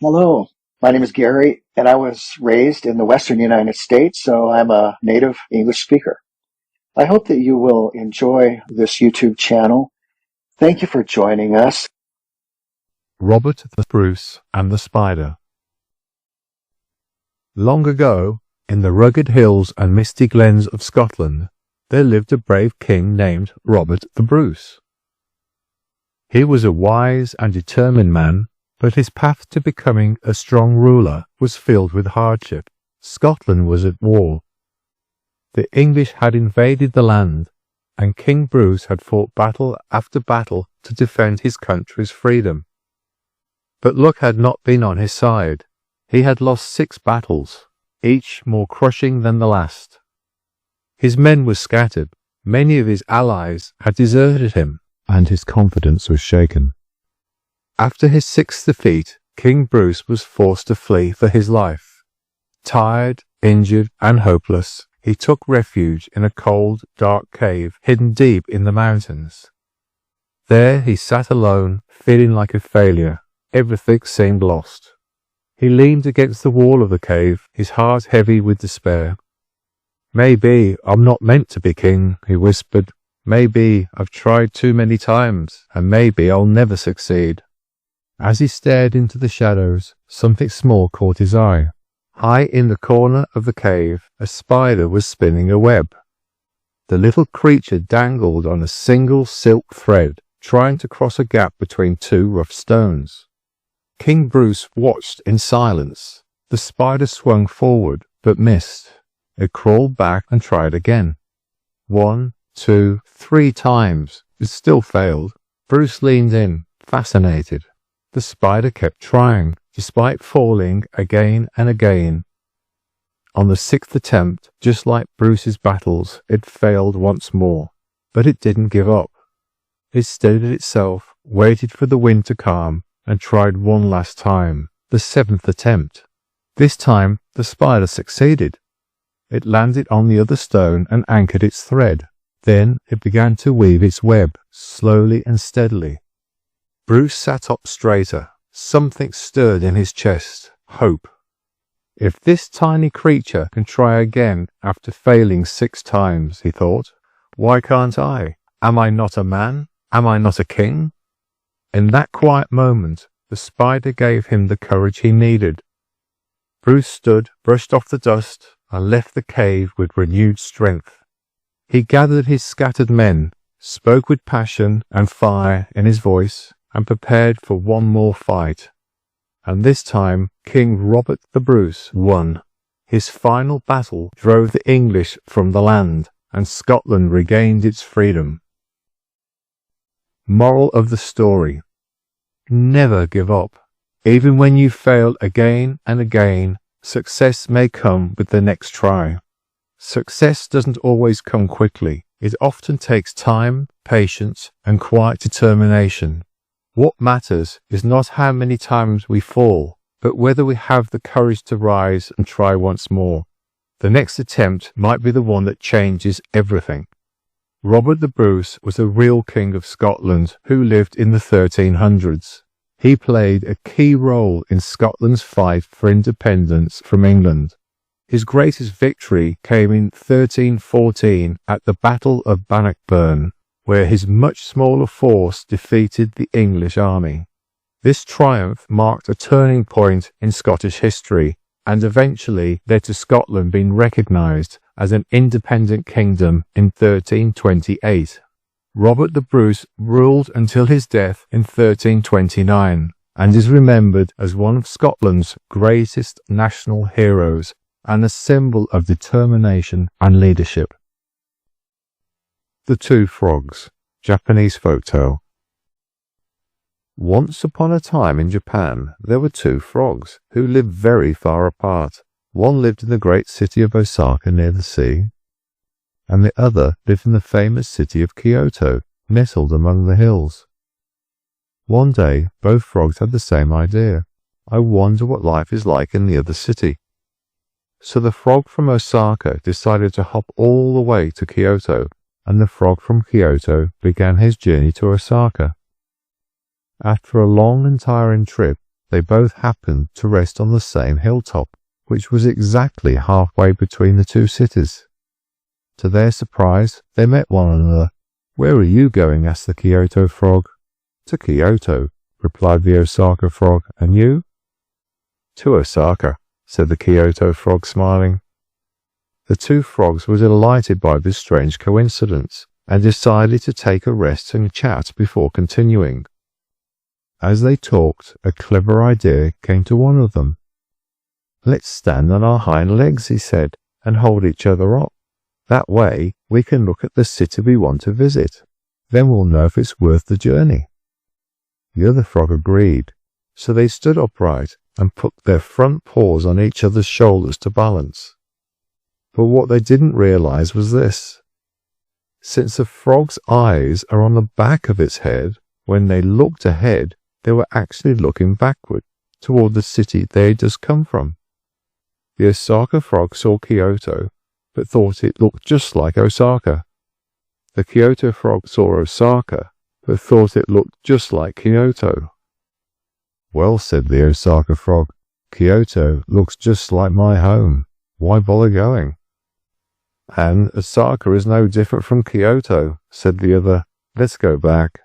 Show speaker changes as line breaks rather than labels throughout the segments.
Hello, my name is Gary, and I was raised in the Western United States, so I'm a native English speaker. I hope that you will enjoy this YouTube channel. Thank you for joining us.
Robert the Bruce and the Spider. Long ago, in the rugged hills and misty glens of Scotland, there lived a brave king named Robert the Bruce. He was a wise and determined man, but his path to becoming a strong ruler was filled with hardship. Scotland was at war. The English had invaded the land, and King Bruce had fought battle after battle to defend his country's freedom. But luck had not been on his side. He had lost 6 battles, each more crushing than the last. His men were scattered, many of his allies had deserted him, and his confidence was shaken. After his 6th defeat, King Bruce was forced to flee for his life. Tired, injured, and hopeless, he took refuge in a cold, dark cave hidden deep in the mountains. There he sat alone, feeling like a failure. Everything seemed lost. He leaned against the wall of the cave, his heart heavy with despair. "Maybe I'm not meant to be king," he whispered. "Maybe I've tried too many times, and maybe I'll never succeed." As he stared into the shadows, something small caught his eye. High in the corner of the cave, a spider was spinning a web. The little creature dangled on a single silk thread, trying to cross a gap between 2 rough stones. King Bruce watched in silence. The spider swung forward, but missed. It crawled back and tried again. 1, 2, 3 times. It still failed. Bruce leaned in, fascinated. The spider kept trying, despite falling again and again. On the 6th attempt, just like Bruce's battles, it failed once more. But it didn't give up. It steadied itself, waited for the wind to calm, and tried one last time, the 7th attempt. This time, the spider succeeded. It landed on the other stone and anchored its thread. Then it began to weave its web, slowly and steadily. Bruce sat up straighter. Something stirred in his chest. Hope. If this tiny creature can try again after failing 6 times, he thought, why can't I? Am I not a man? Am I not a king? In that quiet moment, the spider gave him the courage he needed. Bruce stood, brushed off the dust, and left the cave with renewed strength. He gathered his scattered men, spoke with passion and fire in his voice, and prepared for one more fight. And this time, King Robert the Bruce won. His final battle drove the English from the land, and Scotland regained its freedom. Moral of the story: never give up. Even when you fail again and again, success may come with the next try. Success doesn't always come quickly. It often takes time, patience, and quiet determination. What matters is not how many times we fall, but whether we have the courage to rise and try once more. The next attempt might be the one that changes everything. Robert the Bruce was a real king of Scotland who lived in the 1300s. He played a key role in Scotland's fight for independence from England. His greatest victory came in 1314 at the Battle of Bannockburn, where his much smaller force defeated the English army. This triumph marked a turning point in Scottish history, and eventually led to Scotland being recognised as an independent kingdom in 1328. Robert the Bruce ruled until his death in 1329, and is remembered as one of Scotland's greatest national heroes, and a symbol of determination and leadership. The Two Frogs, Japanese folktale. Once upon a time in Japan, there were 2 frogs who lived very far apart. One lived in the great city of Osaka near the sea, and the other lived in the famous city of Kyoto, nestled among the hills. One day, both frogs had the same idea. I wonder what life is like in the other city. So the frog from Osaka decided to hop all the way to Kyoto, and the frog from Kyoto began his journey to Osaka. After a long and tiring trip, They both happened to rest on the same hilltop, which was exactly halfway between the two cities. To their surprise, they met one another. "Where are you going?" asked the Kyoto frog. "To Kyoto," replied the Osaka frog. "And you?" "To Osaka," said the Kyoto frog, smiling. The two frogs were delighted by this strange coincidence, and decided to take a rest and chat before continuing. As they talked, a clever idea came to one of them. "Let's stand on our hind legs," he said, "and hold each other up. That way we can look at the city we want to visit. Then we'll know if it's worth the journey." The other frog agreed, so they stood upright and put their front paws on each other's shoulders to balance. But what they didn't realize was this. Since a frog's eyes are on the back of its head, when they looked ahead, they were actually looking backward, toward the city they had just come from. The Osaka frog saw Kyoto, but thought it looked just like Osaka. The Kyoto frog saw Osaka, but thought it looked just like Kyoto. "Well," said the Osaka frog, "Kyoto looks just like my home. Why bother going?" "And Osaka is no different from Kyoto," said the other. "Let's go back."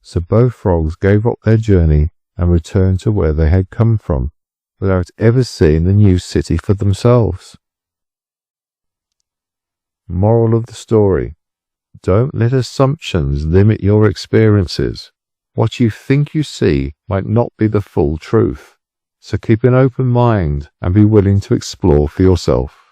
So both frogs gave up their journey and returned to where they had come from, without ever seeing the new city for themselves. Moral of the story: don't let assumptions limit your experiences. What you think you see might not be the full truth, so keep an open mind and be willing to explore for yourself.